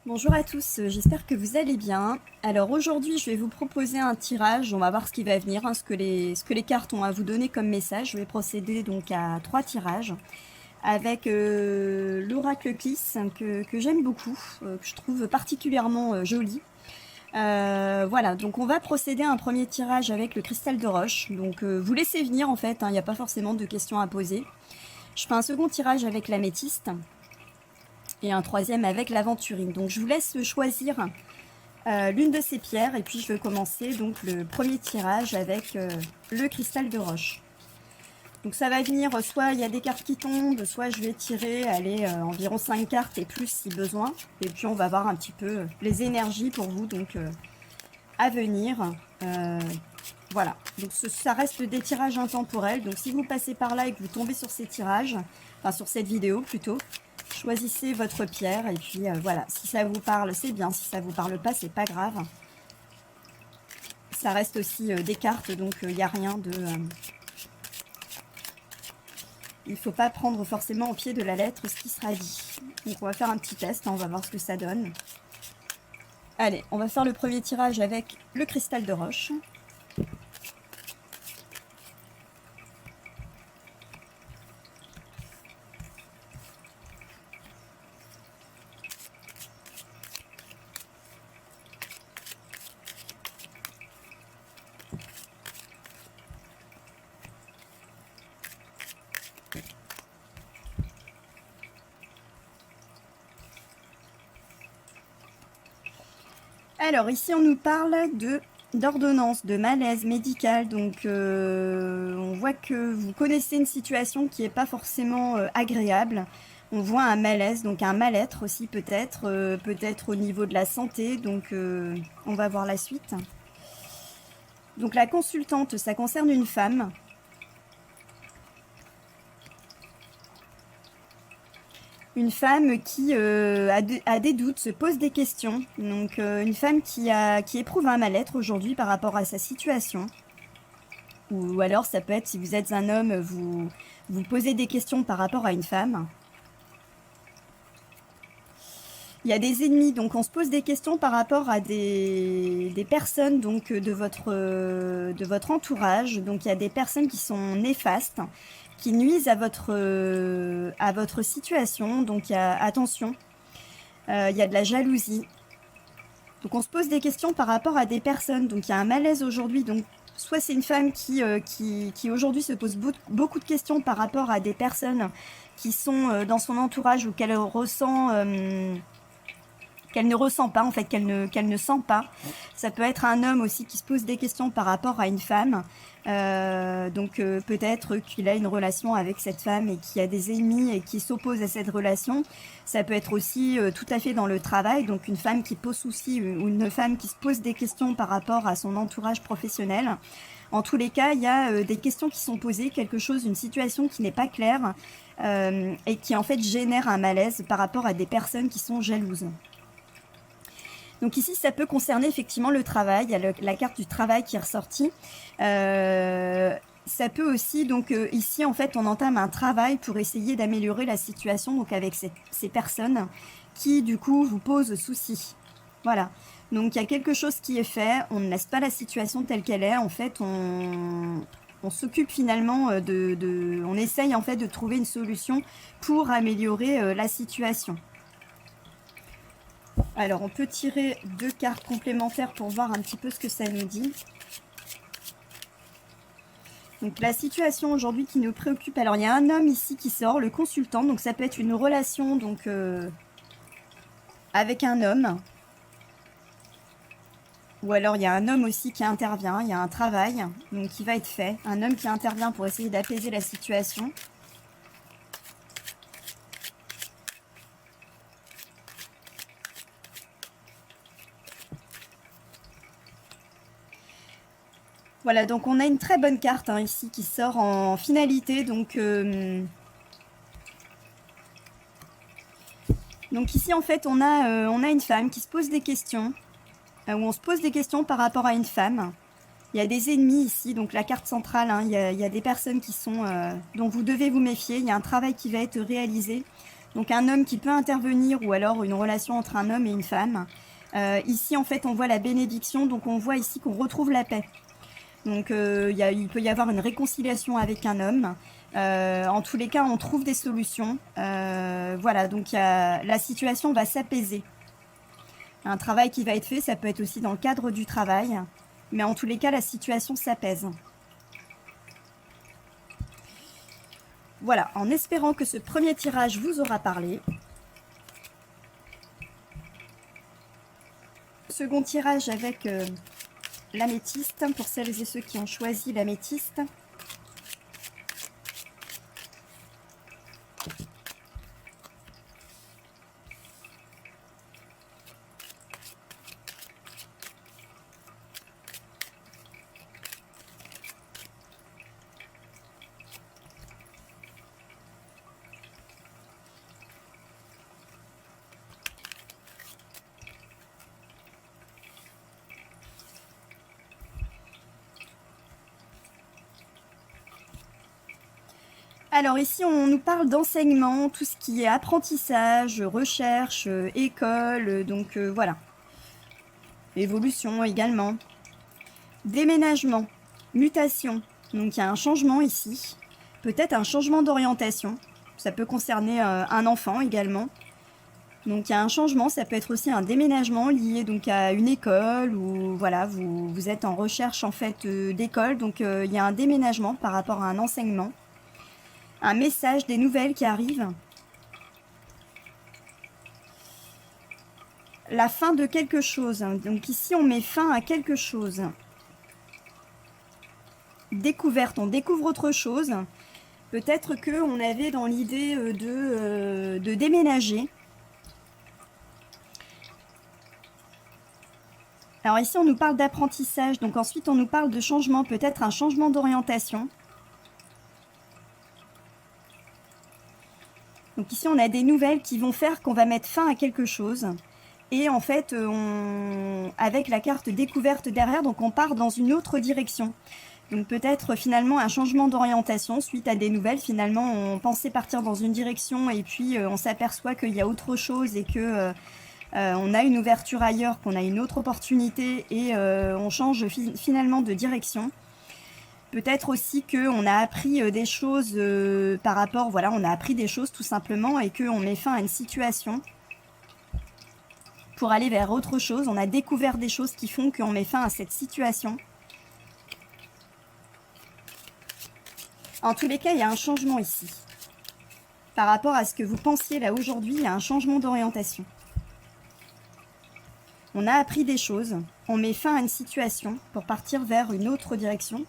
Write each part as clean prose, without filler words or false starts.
Bonjour à tous, j'espère que vous allez bien. Alors aujourd'hui, je vais vous proposer un tirage. On va voir ce qui va venir, ce que les cartes ont à vous donner comme message. Je vais procéder donc à 3 tirages avec l'oracle Clis que j'aime beaucoup, que je trouve particulièrement joli. Voilà, donc on va procéder à un premier tirage avec le cristal de roche. Donc vous laissez venir en fait, il n'y a pas forcément de questions à poser. Je fais un second tirage avec l'améthyste et un troisième avec l'aventurine. Donc je vous laisse choisir l'une de ces pierres et puis je vais commencer donc le premier tirage avec le cristal de roche. Donc ça va venir, soit il y a des cartes qui tombent, soit je vais tirer environ 5 cartes et plus si besoin. Et puis on va voir un petit peu les énergies pour vous donc à venir. Voilà, donc ça reste des tirages intemporels. Donc si vous passez par là et que vous tombez sur ces tirages, enfin sur cette vidéo plutôt, choisissez votre pierre et puis voilà, si ça vous parle c'est bien, si ça vous parle pas c'est pas grave. Ça reste aussi des cartes, donc il n'y a rien de... il ne faut pas prendre forcément au pied de la lettre ce qui sera dit. Donc on va faire un petit test, on va voir ce que ça donne. Allez, on va faire le premier tirage avec le cristal de roche. Alors ici on nous parle d'ordonnance, de malaise médical, donc on voit que vous connaissez une situation qui n'est pas forcément agréable. On voit un malaise, donc un mal-être aussi peut-être, peut-être au niveau de la santé, donc on va voir la suite. Donc la consultante, ça concerne une femme. Une femme qui a des doutes, se pose des questions. Donc une femme qui éprouve un mal-être aujourd'hui par rapport à sa situation. Ou alors ça peut être, si vous êtes un homme, vous posez des questions par rapport à une femme. Il y a des ennemis, donc on se pose des questions par rapport à des personnes donc, de votre entourage. Donc il y a des personnes qui sont néfastes, qui nuisent à votre situation. Donc attention, il y a de la jalousie. Donc on se pose des questions par rapport à des personnes. Donc il y a un malaise aujourd'hui. Donc soit c'est une femme qui aujourd'hui se pose beaucoup de questions par rapport à des personnes qui sont dans son entourage ou qu'elle ne ressent pas, en fait, qu'elle ne sent pas. Ça peut être un homme aussi qui se pose des questions par rapport à une femme. Donc peut-être qu'il a une relation avec cette femme et qu'il y a des ennemis et qui s'opposent à cette relation. Ça peut être aussi tout à fait dans le travail, donc une femme qui pose souci ou une femme qui se pose des questions par rapport à son entourage professionnel. En tous les cas, il y a des questions qui sont posées, quelque chose, une situation qui n'est pas claire et qui en fait génère un malaise par rapport à des personnes qui sont jalouses. Donc ici, ça peut concerner effectivement le travail. Il y a la carte du travail qui est ressortie. Ça peut aussi, donc ici, en fait, on entame un travail pour essayer d'améliorer la situation donc avec ces personnes qui, du coup, vous posent souci. Voilà. Donc il y a quelque chose qui est fait. On ne laisse pas la situation telle qu'elle est. En fait, on s'occupe finalement on essaye en fait de trouver une solution pour améliorer la situation. Alors, on peut tirer 2 cartes complémentaires pour voir un petit peu ce que ça nous dit. Donc, la situation aujourd'hui qui nous préoccupe. Alors, il y a un homme ici qui sort, le consultant. Donc, ça peut être une relation donc, avec un homme. Ou alors, il y a un homme aussi qui intervient. Il y a un travail donc, qui va être fait. Un homme qui intervient pour essayer d'apaiser la situation. Voilà, donc on a une très bonne carte ici qui sort en finalité. Donc ici, en fait, on a une femme qui se pose des questions, où on se pose des questions par rapport à une femme. Il y a des ennemis ici, donc la carte centrale, il y a des personnes qui sont dont vous devez vous méfier. Il y a un travail qui va être réalisé. Donc un homme qui peut intervenir ou alors une relation entre un homme et une femme. Ici, en fait, on voit la bénédiction, donc on voit ici qu'on retrouve la paix. Donc il peut y avoir une réconciliation avec un homme. En tous les cas, on trouve des solutions. Voilà, donc la situation va s'apaiser. Un travail qui va être fait, ça peut être aussi dans le cadre du travail. Mais en tous les cas, la situation s'apaise. Voilà, en espérant que ce premier tirage vous aura parlé. Second tirage avec l'améthyste, pour celles et ceux qui ont choisi l'améthyste. Alors ici, on nous parle d'enseignement, tout ce qui est apprentissage, recherche, école, donc voilà. Évolution également. Déménagement, mutation, donc il y a un changement ici. Peut-être un changement d'orientation, ça peut concerner un enfant également. Donc il y a un changement, ça peut être aussi un déménagement lié donc à une école ou voilà, vous êtes en recherche en fait d'école, donc il y a un déménagement par rapport à un enseignement. Un message, des nouvelles qui arrivent. La fin de quelque chose. Donc ici, on met fin à quelque chose. Découverte, on découvre autre chose. Peut-être qu'on avait dans l'idée de déménager. Alors ici, on nous parle d'apprentissage. Donc ensuite, on nous parle de changement. Peut-être un changement d'orientation. Donc ici, on a des nouvelles qui vont faire qu'on va mettre fin à quelque chose. Et en fait, avec la carte découverte derrière, donc on part dans une autre direction. Donc peut-être finalement un changement d'orientation suite à des nouvelles. Finalement, on pensait partir dans une direction et puis on s'aperçoit qu'il y a autre chose et que on a une ouverture ailleurs, qu'on a une autre opportunité et on change finalement de direction. Peut-être aussi qu'on a appris des choses par rapport, voilà, on a appris des choses tout simplement et qu'on met fin à une situation pour aller vers autre chose. On a découvert des choses qui font qu'on met fin à cette situation. En tous les cas, il y a un changement ici. Par rapport à ce que vous pensiez là aujourd'hui, il y a un changement d'orientation. On a appris des choses, on met fin à une situation pour partir vers une autre direction.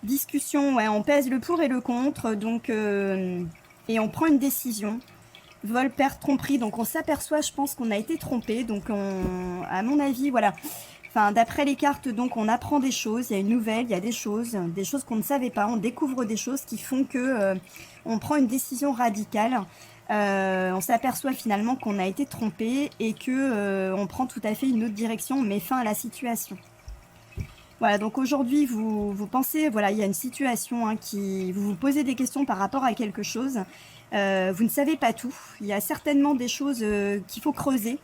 Discussion, ouais, on pèse le pour et le contre, donc et on prend une décision. Vol, perte, tromperie, donc on s'aperçoit, je pense qu'on a été trompé, donc à mon avis, voilà. Enfin, d'après les cartes, donc on apprend des choses, il y a une nouvelle, il y a des choses qu'on ne savait pas, on découvre des choses qui font que on prend une décision radicale. On s'aperçoit finalement qu'on a été trompé et que on prend tout à fait une autre direction, on met fin à la situation. Voilà, donc aujourd'hui, vous pensez, voilà, il y a une situation qui... Vous vous posez des questions par rapport à quelque chose. Vous ne savez pas tout. Il y a certainement des choses qu'il faut creuser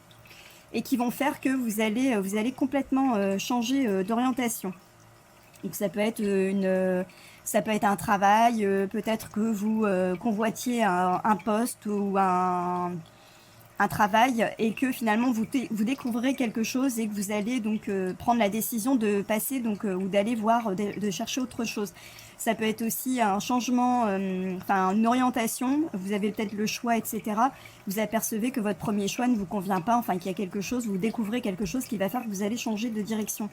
et qui vont faire que vous allez complètement changer d'orientation. Donc ça peut être ça peut être un travail, peut-être que vous convoitiez un poste ou un travail et que finalement vous découvrez quelque chose et que vous allez donc prendre la décision de passer donc ou d'aller voir, de chercher autre chose. Ça peut être aussi un changement, enfin une orientation, vous avez peut-être le choix, etc. Vous apercevez que votre premier choix ne vous convient pas, enfin qu'il y a quelque chose, vous découvrez quelque chose qui va faire que vous allez changer de direction.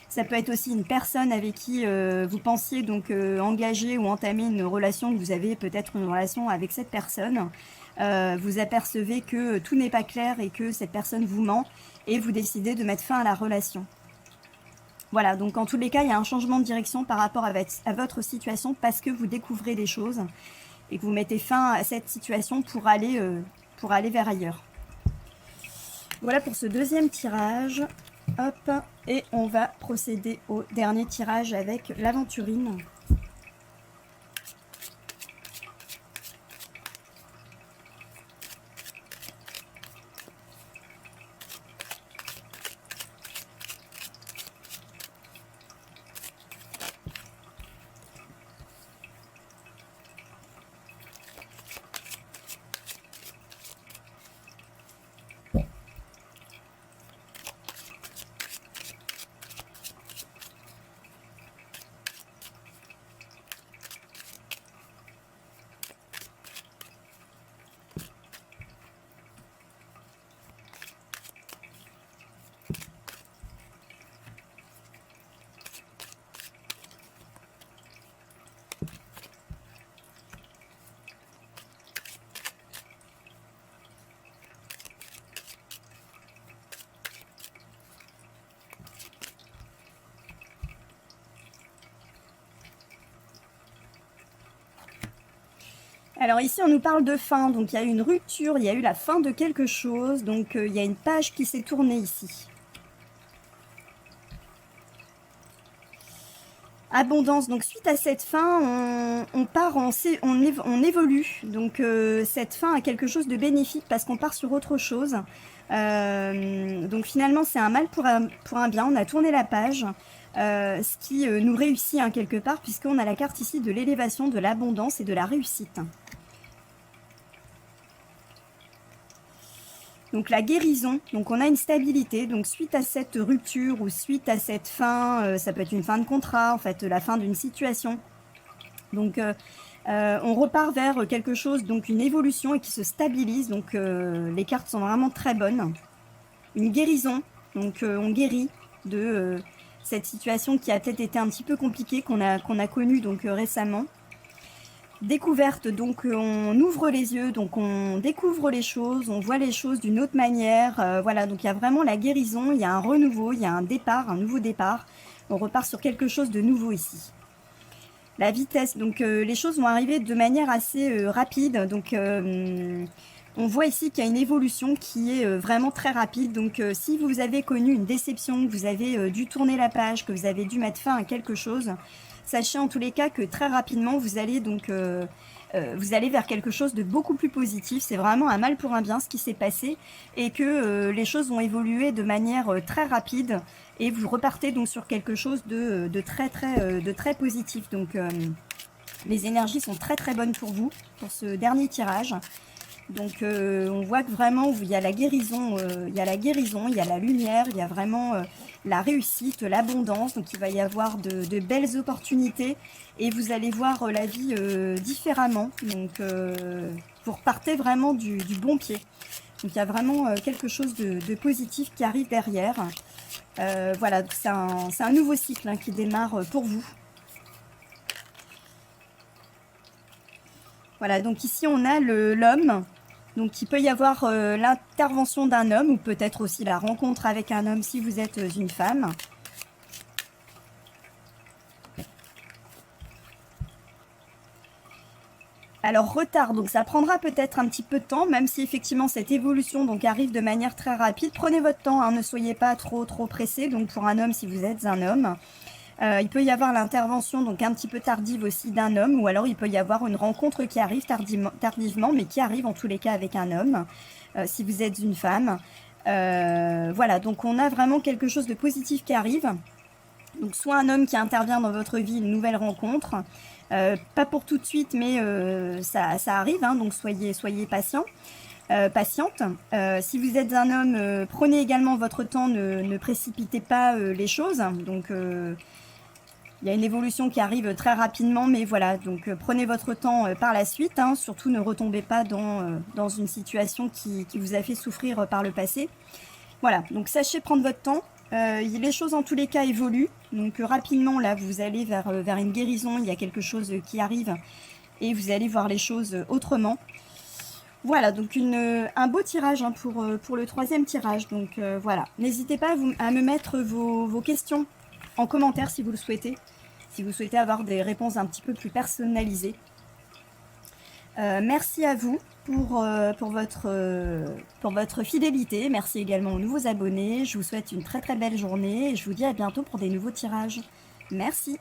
Ça peut être aussi une personne avec qui vous pensiez donc engager ou entamer une relation, que vous avez peut-être une relation avec cette personne. Vous apercevez que tout n'est pas clair et que cette personne vous ment et vous décidez de mettre fin à la relation. Voilà, donc en tous les cas, il y a un changement de direction par rapport à votre situation parce que vous découvrez des choses et que vous mettez fin à cette situation pour aller vers ailleurs. Voilà pour ce deuxième tirage. Hop, et on va procéder au dernier tirage avec l'aventurine. Alors ici, on nous parle de fin, donc il y a eu une rupture, il y a eu la fin de quelque chose, donc il y a une page qui s'est tournée ici. Abondance, donc suite à cette fin, on part, on évolue, donc cette fin a quelque chose de bénéfique parce qu'on part sur autre chose. Donc finalement, c'est un mal pour un bien, on a tourné la page. Ce qui nous réussit hein, quelque part, puisqu'on a la carte ici de l'élévation, de l'abondance et de la réussite. Donc la guérison, donc on a une stabilité, donc suite à cette rupture ou suite à cette fin, ça peut être une fin de contrat, en fait la fin d'une situation. Donc on repart vers quelque chose, donc une évolution et qui se stabilise, donc les cartes sont vraiment très bonnes. Une guérison, donc on guérit de cette situation qui a peut-être été un petit peu compliquée, qu'on a connue donc récemment. Découverte, donc on ouvre les yeux, donc on découvre les choses, on voit les choses d'une autre manière, voilà, donc il y a vraiment la guérison, il y a un renouveau, il y a un départ, un nouveau départ, on repart sur quelque chose de nouveau ici. La vitesse, donc les choses vont arriver de manière assez rapide, donc on voit ici qu'il y a une évolution qui est vraiment très rapide, donc si vous avez connu une déception, que vous avez dû tourner la page, que vous avez dû mettre fin à quelque chose, sachez en tous les cas que très rapidement vous allez donc vous allez vers quelque chose de beaucoup plus positif. C'est vraiment un mal pour un bien ce qui s'est passé et que les choses vont évoluer de manière très rapide et vous repartez donc sur quelque chose de très positif. Donc les énergies sont très très bonnes pour vous pour ce dernier tirage. Donc on voit que vraiment il y a la guérison, il y a la lumière, il y a vraiment la réussite, l'abondance. Donc il va y avoir de belles opportunités et vous allez voir la vie différemment. Donc vous repartez vraiment du bon pied. Donc il y a vraiment quelque chose de positif qui arrive derrière. Voilà, c'est un nouveau cycle hein, qui démarre pour vous. Voilà, donc ici on a l'homme. Donc il peut y avoir l'intervention d'un homme ou peut-être aussi la rencontre avec un homme si vous êtes une femme. Alors retard, donc ça prendra peut-être un petit peu de temps, même si effectivement cette évolution donc arrive de manière très rapide. Prenez votre temps, hein, ne soyez pas trop pressé. Donc pour un homme, si vous êtes un homme, il peut y avoir l'intervention donc un petit peu tardive aussi d'un homme, ou alors il peut y avoir une rencontre qui arrive tardivement, mais qui arrive en tous les cas avec un homme, si vous êtes une femme. Voilà, donc on a vraiment quelque chose de positif qui arrive. Donc soit un homme qui intervient dans votre vie, une nouvelle rencontre, pas pour tout de suite, mais ça arrive, hein, donc soyez patient. Patiente. Si vous êtes un homme, prenez également votre temps, ne précipitez pas les choses. Donc il y a une évolution qui arrive très rapidement, mais voilà, donc prenez votre temps par la suite. Hein, surtout ne retombez pas dans une situation qui vous a fait souffrir par le passé. Voilà, donc sachez prendre votre temps. Les choses en tous les cas évoluent. Donc rapidement, là, vous allez vers une guérison. Il y a quelque chose qui arrive et vous allez voir les choses autrement. Voilà, donc un beau tirage hein, pour le troisième tirage. Donc voilà, n'hésitez pas à me mettre vos questions en commentaire si vous le souhaitez. Si vous souhaitez avoir des réponses un petit peu plus personnalisées. Merci à vous pour votre fidélité. Merci également aux nouveaux abonnés. Je vous souhaite une très très belle journée et je vous dis à bientôt pour des nouveaux tirages. Merci.